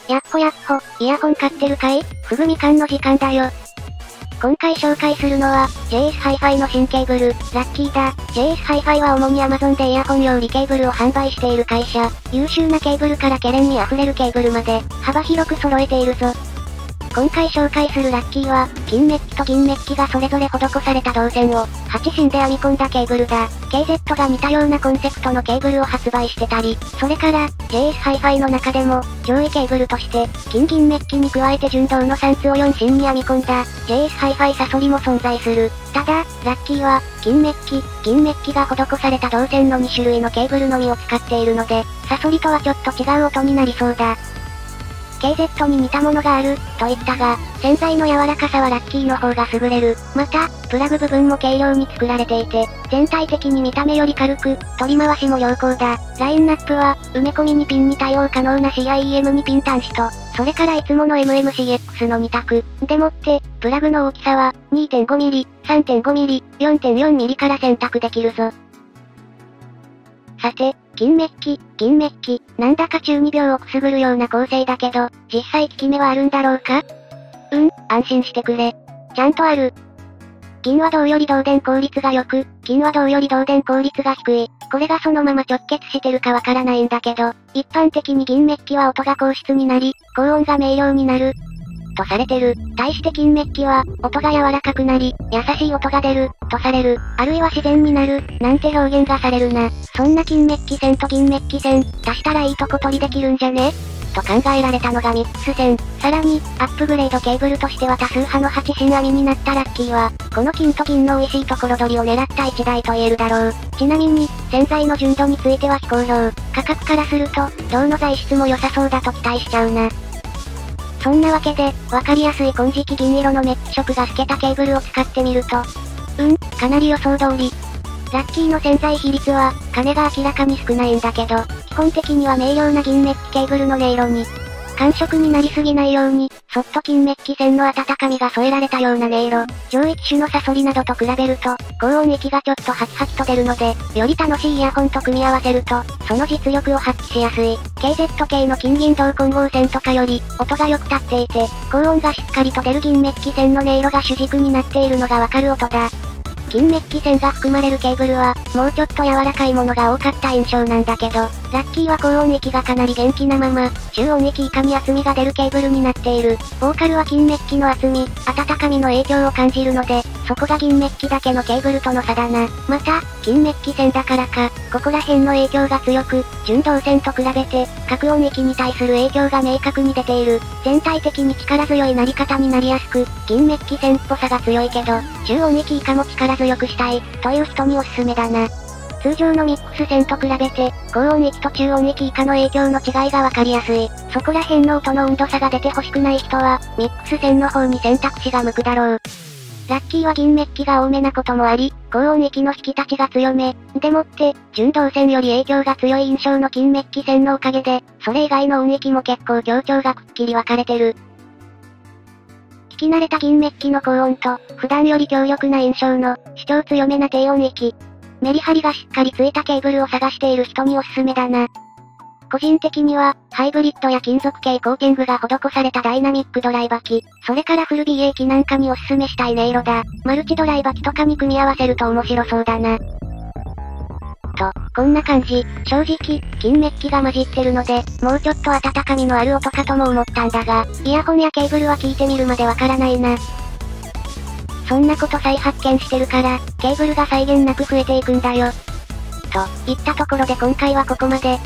やっほやっほ、イヤホン買ってるかい？ふぐみかんの時間だよ。今回紹介するのは、JS Hi-Fi の新ケーブル、ラッキーだ。JS Hi-Fi は主に Amazon でイヤホン用リケーブルを販売している会社。優秀なケーブルからケレンに溢れるケーブルまで、幅広く揃えているぞ。今回紹介するラッキーは、金メッキと銀メッキがそれぞれ施された導線を、8芯で編み込んだケーブルだ。KZ が似たようなコンセプトのケーブルを発売してたり、それから、JS Hi-Fi の中でも、上位ケーブルとして、金銀メッキに加えて純銅の3つを4芯に編み込んだ、JS Hi-Fi サソリも存在する。ただ、ラッキーは、金メッキ、銀メッキが施された導線の2種類のケーブルのみを使っているので、サソリとはちょっと違う音になりそうだ。KZ に似たものがある、と言ったが、洗剤の柔らかさはラッキーの方が優れる。また、プラグ部分も軽量に作られていて、全体的に見た目より軽く、取り回しも良好だ。ラインナップは、埋め込み2ピンに対応可能な CIEM2 ピン端子と、それからいつもの MMCX の2択。でもって、プラグの大きさは、2.5mm、3.5mm、4.4mm から選択できるぞ。さて、金メッキ、銀メッキ、なんだか中二病をくすぐるような構成だけど、実際効き目はあるんだろうか？安心してくれ。ちゃんとある。銀は銅より導電効率が良く、金は銅より導電効率が低い。これがそのまま直結してるかわからないんだけど、一般的に銀メッキは音が高質になり、高音が明瞭になる。とされてる。対して金メッキは、音が柔らかくなり、優しい音が出る、とされる。あるいは自然になる、なんて表現がされるな。そんな金メッキ線と銀メッキ線、足したらいいとこ取りできるんじゃね？と考えられたのがミックス線。さらに、アップグレードケーブルとしては多数派の8芯編みになったラッキーは、この金と銀の美味しいところ取りを狙った一台と言えるだろう。ちなみに、洗剤の純度については非公表。価格からすると、銅の材質も良さそうだと期待しちゃうな。そんなわけで、わかりやすい金色銀色のメッキ色が透けたケーブルを使ってみると、かなり予想通り。ラッキーの洗剤比率は、金が明らかに少ないんだけど、基本的には明瞭な銀メッキケーブルの音色に、感触になりすぎないように、そっと金メッキ線の温かみが添えられたような音色。上位機種のサソリなどと比べると、高音域がちょっとハキハキと出るので、より楽しいイヤホンと組み合わせると、その実力を発揮しやすい。KZ 系の金銀銅混合線とかより、音がよく立っていて、高音がしっかりと出る銀メッキ線の音色が主軸になっているのがわかる音だ。金メッキ線が含まれるケーブルは、もうちょっと柔らかいものが多かった印象なんだけど、ラッキーは高音域がかなり元気なまま、中音域以下に厚みが出るケーブルになっている。ボーカルは金メッキの厚み、温かみの影響を感じるので、そこが銀メッキだけのケーブルとの差だな。また、金メッキ線だからか、ここら辺の影響が強く、純銅線と比べて、各音域に対する影響が明確に出ている。全体的に力強いなり方になりやすく、銀メッキ線っぽさが強いけど、中音域以下も力強くしたい、という人におすすめだな。通常のミックス線と比べて、高音域と中音域以下の影響の違いがわかりやすい。そこら辺の音の温度差が出て欲しくない人は、ミックス線の方に選択肢が向くだろう。ラッキーは銀メッキが多めなこともあり、高音域の引き立ちが強め。でもって、純銅線より影響が強い印象の金メッキ線のおかげで、それ以外の音域も結構強調がくっきり分かれてる。聞き慣れた銀メッキの高音と、普段より強力な印象の、主張強めな低音域。メリハリがしっかりついたケーブルを探している人におすすめだな。個人的には、ハイブリッドや金属系コーティングが施されたダイナミックドライバ機、それからフル BA 機なんかにおすすめしたい音色だ。マルチドライバ機とかに組み合わせると面白そうだな。と、こんな感じ。正直、金メッキが混じってるので、もうちょっと温かみのある音かとも思ったんだが、イヤホンやケーブルは聞いてみるまでわからないな。そんなこと再発見してるから、ケーブルが際限なく増えていくんだよ。といったところで今回はここまで。